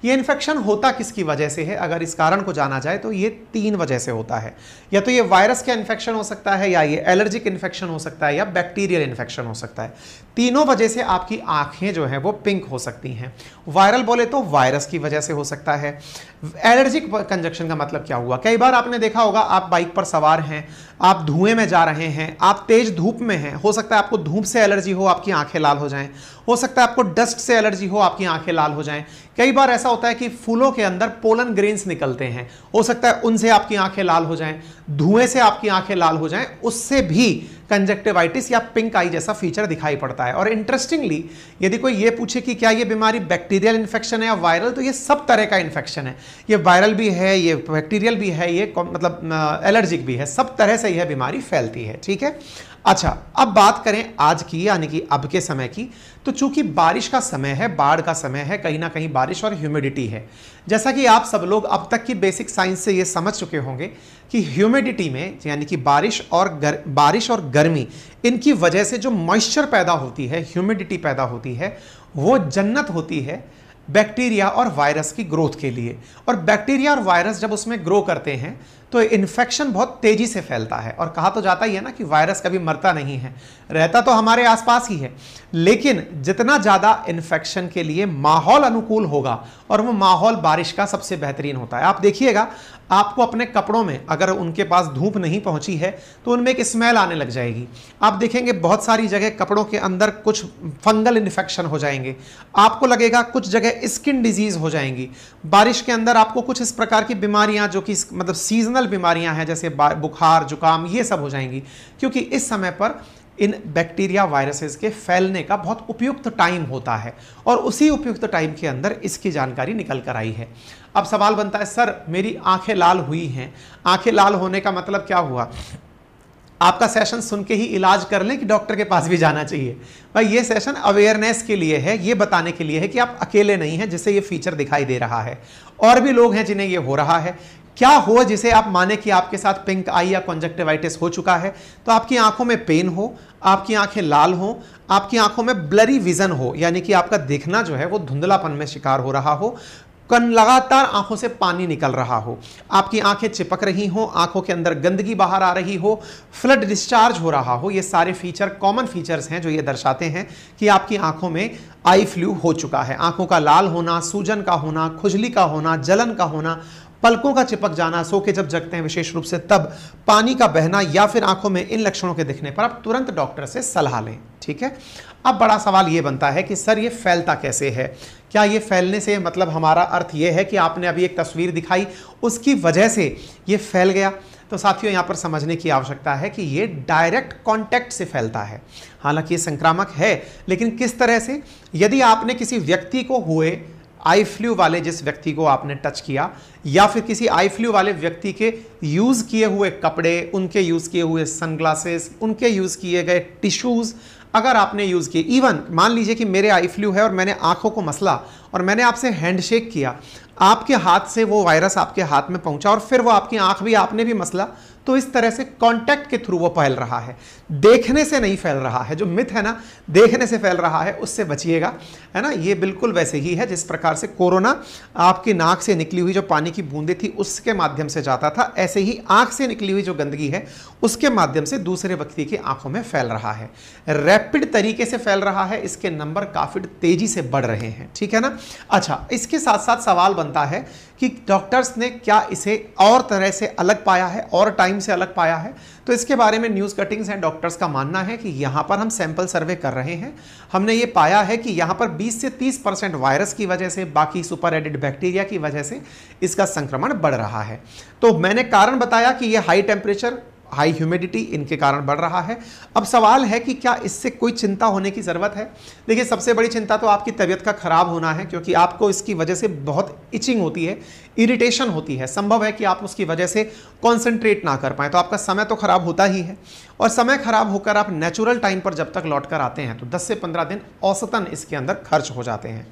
ये इन्फेक्शन होता किसकी वजह से है? अगर इस कारण को जाना जाए तो ये 3 वजह से होता है। या तो ये वायरस का इन्फेक्शन हो सकता है, या ये एलर्जिक इन्फेक्शन हो सकता है, या बैक्टीरियल इन्फेक्शन हो सकता है। तीनों वजह से आपकी आंखें जो है वो पिंक हो सकती हैं। वायरल बोले तो वायरस की वजह से हो सकता है। एलर्जिक कंजक्शन का मतलब क्या हुआ? कई बार आपने देखा होगा, आप बाइक पर सवार हैं, आप धुएं में जा रहे हैं, आप तेज धूप में हैं, हो सकता है आपको धूप से एलर्जी हो, आपकी आंखें लाल हो जाएं। हो सकता है आपको डस्ट से एलर्जी हो, आपकी आंखें लाल हो जाएं। कई बार ऐसा होता है कि फूलों के अंदर पोलन ग्रेन्स निकलते हैं, हो सकता है उनसे आपकी आंखें लाल हो जाएं। धुएं से आपकी आंखें लाल हो जाएं, उससे भी कंजक्टिवाइटिस या पिंक आई जैसा फीचर दिखाई पड़ता है। और इंटरेस्टिंगली, यदि कोई ये पूछे कि क्या ये बीमारी बैक्टीरियल इन्फेक्शन है या वायरल, तो ये सब तरह का इन्फेक्शन है। ये वायरल भी है, ये बैक्टीरियल भी है, ये मतलब एलर्जिक भी है, सब तरह से यह बीमारी फैलती है। ठीक है। अच्छा, अब बात करें आज की, यानी कि अब के समय की। तो चूंकि बारिश का समय है, बाढ़ का समय है, कहीं ना कहीं बारिश और ह्यूमिडिटी है। जैसा कि आप सब लोग अब तक की बेसिक साइंस से ये समझ चुके होंगे कि ह्यूमिडिटी में, यानी कि बारिश और गर्मी, इनकी वजह से जो मॉइस्चर पैदा होती है, ह्यूमिडिटी पैदा होती है, वो जन्नत होती है बैक्टीरिया और वायरस की ग्रोथ के लिए। और बैक्टीरिया और वायरस जब उसमें ग्रो करते हैं तो इन्फेक्शन बहुत तेजी से फैलता है। और कहा तो जाता ही है ना कि वायरस कभी मरता नहीं है, रहता तो हमारे आसपास ही है, लेकिन जितना ज्यादा इन्फेक्शन के लिए माहौल अनुकूल होगा, और वो माहौल बारिश का सबसे बेहतरीन होता है। आप देखिएगा, आपको अपने कपड़ों में अगर उनके पास धूप नहीं पहुंची है तो उनमें एक स्मेल आने लग जाएगी। आप देखेंगे बहुत सारी जगह कपड़ों के अंदर कुछ फंगल इन्फेक्शन हो जाएंगे, आपको लगेगा कुछ जगह स्किन डिजीज हो जाएंगी। बारिश के अंदर आपको कुछ इस प्रकार की बीमारियां, जो कि मतलब सीजनल बीमारियां हैं, जैसे बुखार, जुकाम, ये सब हो जाएंगी, क्योंकि इस समय पर इन बैक्टीरिया वायरसेस के फैलने का बहुत उपयुक्त टाइम होता है, और उसी उपयुक्त टाइम के अंदर इसकी जानकारी निकल कर आई है। अब सवाल बनता है, सर मेरी आंखें लाल हुई हैं, आंखें लाल होने का मतलब क्या हुआ? आपका सेशन सुन के ही इलाज कर लें कि डॉक्टर के पास भी जाना चाहिए? भाई, ये सेशन अवेयरनेस के लिए है, ये बताने के लिए है कि आप अकेले नहीं हैं जिसे ये फीचर दिखाई दे रहा है, और भी लोग हैं जिन्हें ये हो रहा है। क्या हो जिसे आप माने कि आपके साथ पिंक आई या कंजक्टिवाइटिस हो चुका है? तो आपकी आंखों में पेन हो, आपकी आंखें लाल हो, आपकी आंखों में ब्लरी विजन हो, यानी कि आपका देखना जो है वो धुंधलापन में शिकार हो रहा हो, लगातार आंखों से पानी निकल रहा हो, आपकी आंखें चिपक रही हो, आंखों के अंदर गंदगी बाहर आ रही हो, फ्लड डिस्चार्ज हो रहा हो, ये सारे फीचर कॉमन फीचर्स हैं जो ये दर्शाते हैं कि आपकी आंखों में आई फ्लू हो चुका है। आंखों का लाल होना, सूजन का होना, खुजली का होना, जलन का होना, पलकों का चिपक जाना, सो के जब जगते हैं विशेष रूप से तब, पानी का बहना, या फिर आंखों में इन लक्षणों के दिखने पर आप तुरंत डॉक्टर से सलाह लें। ठीक है। अब बड़ा सवाल ये बनता है कि सर ये फैलता कैसे है? क्या ये फैलने से मतलब हमारा अर्थ ये है कि आपने अभी एक तस्वीर दिखाई, उसकी वजह से ये फैल गया? तो साथियों, यहाँ पर समझने की आवश्यकता है कि ये डायरेक्ट कांटेक्ट से फैलता है। हालांकि ये संक्रामक है, लेकिन किस तरह से? यदि आपने किसी व्यक्ति को हुए आई फ्लू वाले जिस व्यक्ति को आपने टच किया, या फिर किसी आई फ्लू वाले व्यक्ति के यूज किए हुए कपड़े, उनके यूज किए हुए सनग्लासेस, उनके यूज किए गए टिश्यूज अगर आपने यूज किए, इवन मान लीजिए कि मेरे आई फ्लू है और मैंने आंखों को मसला और मैंने आपसे हैंडशेक किया, आपके हाथ से वो वायरस आपके हाथ में पहुंचा और फिर वो आपकी आंख भी आपने भी मसला, तो इस तरह से कांटेक्ट के थ्रू वो फैल रहा है, देखने से नहीं फैल रहा है। जो मिथ है ना, देखने से फैल रहा है, उससे बचिएगा, है ना। ये बिल्कुल वैसे ही है जिस प्रकार से कोरोना आपकी नाक से निकली हुई जो पानी की बूंदें थी उसके माध्यम से जाता था, ऐसे ही आंख से निकली हुई जो गंदगी है उसके माध्यम से दूसरे व्यक्ति की आंखों में फैल रहा है। रैपिड तरीके से फैल रहा है, इसके नंबर काफी तेजी से बढ़ रहे हैं। ठीक है ना। अच्छा, इसके साथ साथ सवाल बनता है कि डॉक्टर्स ने क्या इसे और तरह से अलग पाया है और टाइम से अलग पाया है? तो इसके बारे में न्यूज़ कटिंग्स हैं। डॉक्टर्स का मानना है कि यहाँ पर हम सैंपल सर्वे कर रहे हैं, हमने ये पाया है कि यहाँ पर 20 से 30% वायरस की वजह से, बाकी सुपर एडेड बैक्टीरिया की वजह से इसका संक्रमण बढ़ रहा है। तो मैंने कारण बताया कि ये हाई टेम्परेचर, हाई ह्यूमिडिटी, इनके कारण बढ़ रहा है। अब सवाल है कि क्या इससे कोई चिंता होने की ज़रूरत है? देखिए, सबसे बड़ी चिंता तो आपकी तबीयत का खराब होना है, क्योंकि आपको इसकी वजह से बहुत इचिंग होती है, इरिटेशन होती है। संभव है कि आप उसकी वजह से कॉन्सेंट्रेट ना कर पाएँ, तो आपका समय तो खराब होता ही है। और समय खराब होकर आप नेचुरल टाइम पर जब तक लौट कर आते हैं तो 10 से 15 दिन औसतन इसके अंदर खर्च हो जाते हैं।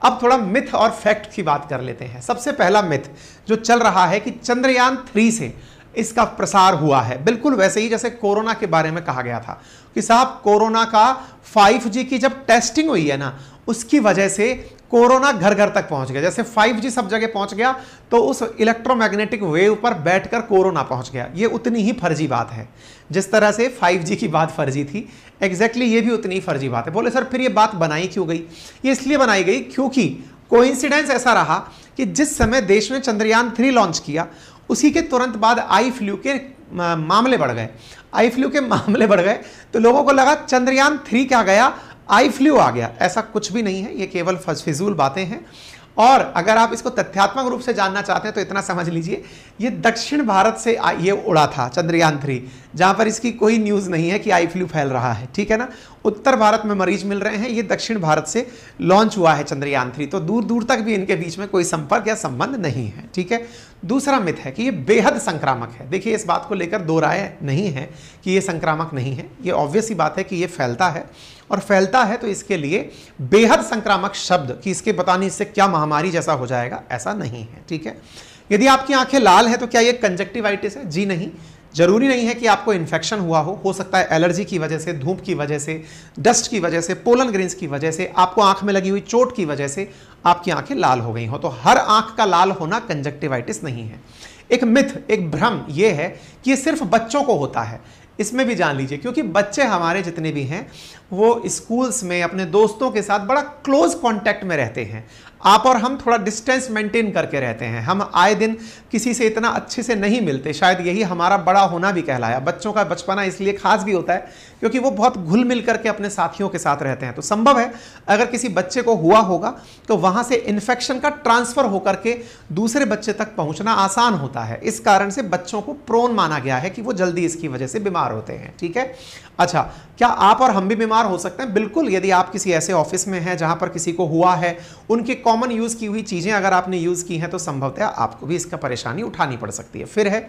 अब थोड़ा मिथ और फैक्ट की बात कर लेते हैं। सबसे पहला मिथ जो चल रहा है कि चंद्रयान 3 से इसका प्रसार हुआ है। बिल्कुल वैसे ही जैसे कोरोना के बारे में कहा गया था कि साहब कोरोना का 5G की जब टेस्टिंग हुई है ना, उसकी वजह से कोरोना घर घर तक पहुंच गया। जैसे 5G सब जगह पहुंच गया तो उस इलेक्ट्रोमैग्नेटिक वेव पर बैठकर कोरोना पहुंच गया। ये उतनी ही फर्जी बात है जिस तरह से 5G की बात फर्जी थी, एग्जैक्टली ये भी उतनी ही फर्जी बात है। बोले सर फिर ये बात बनाई क्यों गई? ये इसलिए बनाई गई क्योंकि कोइंसिडेंस ऐसा रहा कि जिस समय देश में चंद्रयान 3 लॉन्च किया, उसी के तुरंत बाद आई फ्लू के मामले बढ़ गए। आई फ्लू के मामले बढ़ गए तो लोगों को लगा चंद्रयान 3 क्या गया, आई फ्लू आ गया। ऐसा कुछ भी नहीं है, ये केवल फिजूल बातें हैं। और अगर आप इसको तथ्यात्मक रूप से जानना चाहते हैं तो इतना समझ लीजिए, ये दक्षिण भारत से ये उड़ा था चंद्रयान 3, जहां पर इसकी कोई न्यूज़ नहीं है कि आई फ्लू फैल रहा है, ठीक है ना। उत्तर भारत में मरीज मिल रहे हैं, ये दक्षिण भारत से लॉन्च हुआ है चंद्रयान 3, तो दूर दूर तक भी इनके बीच में कोई संपर्क या संबंध नहीं है, ठीक है। दूसरा मिथ है कि ये बेहद संक्रामक है। देखिए इस बात को लेकर दो राय नहीं है कि ये संक्रामक नहीं है, ये ऑब्वियस ही बात है कि ये फैलता है, और फैलता है तो इसके लिए बेहद संक्रामक शब्द कि इसके पता नहीं इससे क्या महामारी जैसा हो जाएगा, ऐसा नहीं है, ठीक है। यदि आपकी आंखें लाल है तो क्या ये कंजक्टिवाइटिस है? जी नहीं, जरूरी नहीं है कि आपको इन्फेक्शन हुआ हो सकता है एलर्जी की वजह से, धूप की वजह से, डस्ट की वजह से, पोलन ग्रेन्स की वजह से, आपको आंख में लगी हुई चोट की वजह से आपकी आंखें लाल हो गई हो। तो हर आंख का लाल होना कंजक्टिवाइटिस नहीं है। एक मिथ, एक भ्रम यह है कि ये सिर्फ बच्चों को होता है। इसमें भी जान लीजिए, क्योंकि बच्चे हमारे जितने भी हैं वो स्कूल्स में अपने दोस्तों के साथ बड़ा क्लोज कांटेक्ट में रहते हैं। आप और हम थोड़ा डिस्टेंस मेंटेन करके रहते हैं, हम आए दिन किसी से इतना अच्छे से नहीं मिलते। शायद यही हमारा बड़ा होना भी कहलाया। बच्चों का बचपना इसलिए खास भी होता है क्योंकि वो बहुत घुल मिल करके अपने साथियों के साथ रहते हैं। तो संभव है अगर किसी बच्चे को हुआ होगा तो वहां से इन्फेक्शन का ट्रांसफर होकर के दूसरे बच्चे तक पहुंचना आसान होता है। इस कारण से बच्चों को प्रोन माना गया है कि वो जल्दी इसकी वजह से बीमार होते हैं, ठीक है। अच्छा, क्या आप और हम भी बीमार हो सकते हैं? बिल्कुल। यदि आप किसी ऐसे ऑफिस में हैं जहां पर किसी को हुआ है, उनकी कॉमन यूज की हुई चीजें अगर आपने यूज की हैं तो संभवतः आपको भी इसका परेशानी उठानी पड़ सकती है। फिर है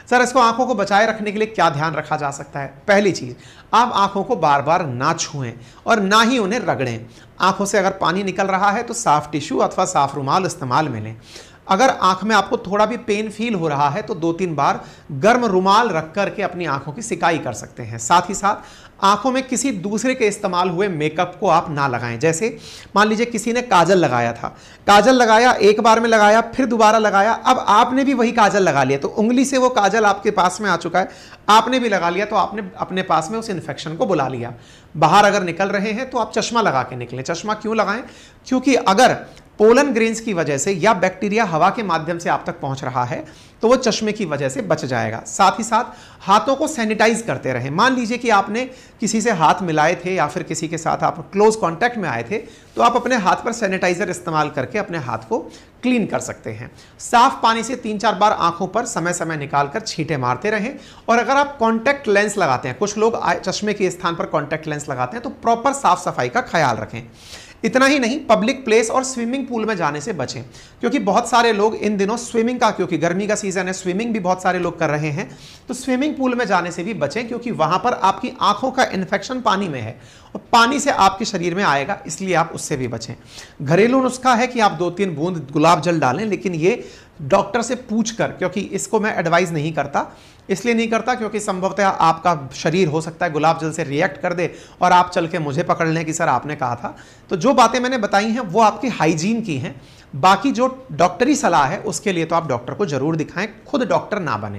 सर इसको आंखों को बचाए रखने के लिए क्या ध्यान रखा जा सकता है? पहली चीज, आप आंखों को बार बार ना छुएं और ना ही उन्हें रगड़ें। आंखों से अगर पानी निकल रहा है तो साफ टिश्यू अथवा साफ रुमाल इस्तेमाल में लें। अगर आंख में आपको थोड़ा भी पेन फील हो रहा है तो 2-3 बार गर्म रुमाल रख करके अपनी आंखों की सिकाई कर सकते हैं। साथ ही साथ आंखों में किसी दूसरे के इस्तेमाल हुए मेकअप को आप ना लगाएं। जैसे मान लीजिए किसी ने काजल लगाया था, काजल लगाया, एक बार में लगाया, फिर दोबारा लगाया, अब आपने भी वही काजल लगा लिया तो उंगली से वो काजल आपके पास में आ चुका है, आपने भी लगा लिया तो आपने अपने पास में उस इन्फेक्शन को बुला लिया। बाहर अगर निकल रहे हैं तो आप चश्मा लगा के निकलें। चश्मा क्यों लगाएं? क्योंकि अगर पोलन ग्रेन्स की वजह से या बैक्टीरिया हवा के माध्यम से आप तक पहुंच रहा है तो वो चश्मे की वजह से बच जाएगा। साथ ही साथ हाथों को सैनिटाइज करते रहें। मान लीजिए कि आपने किसी से हाथ मिलाए थे या फिर किसी के साथ आप क्लोज कांटेक्ट में आए थे तो आप अपने हाथ पर सैनिटाइजर इस्तेमाल करके अपने हाथ को क्लीन कर सकते हैं। साफ पानी से 3-4 बार आंखों पर समय समय निकालकर छींटे मारते रहें। और अगर आप कॉन्टैक्ट लेंस लगाते हैं, कुछ लोग चश्मे के स्थान पर कॉन्टैक्ट लेंस लगाते हैं, तो प्रॉपर साफ सफाई का ख्याल रखें। इतना ही नहीं, पब्लिक प्लेस और स्विमिंग पूल में जाने से बचें, क्योंकि बहुत सारे लोग इन दिनों स्विमिंग का, क्योंकि गर्मी का सीजन है, स्विमिंग भी बहुत सारे लोग कर रहे हैं, तो स्विमिंग पूल में जाने से भी बचें, क्योंकि वहां पर आपकी आंखों का इन्फेक्शन पानी में है और पानी से आपके शरीर में आएगा, इसलिए आप उससे भी बचें। घरेलू नुस्खा है कि आप 2-3 बूंद गुलाब जल डालें, लेकिन ये डॉक्टर से पूछकर, क्योंकि इसको मैं एडवाइस नहीं करता। इसलिए नहीं करता क्योंकि संभवतः आपका शरीर हो सकता है गुलाब जल से रिएक्ट कर दे और आप चल के मुझे पकड़ लें कि सर आपने कहा था। तो जो बातें मैंने बताई हैं वो आपकी हाइजीन की हैं। बाकी जो डॉक्टरी सलाह है उसके लिए तो आप डॉक्टर को जरूर दिखाएं, खुद डॉक्टर ना बने।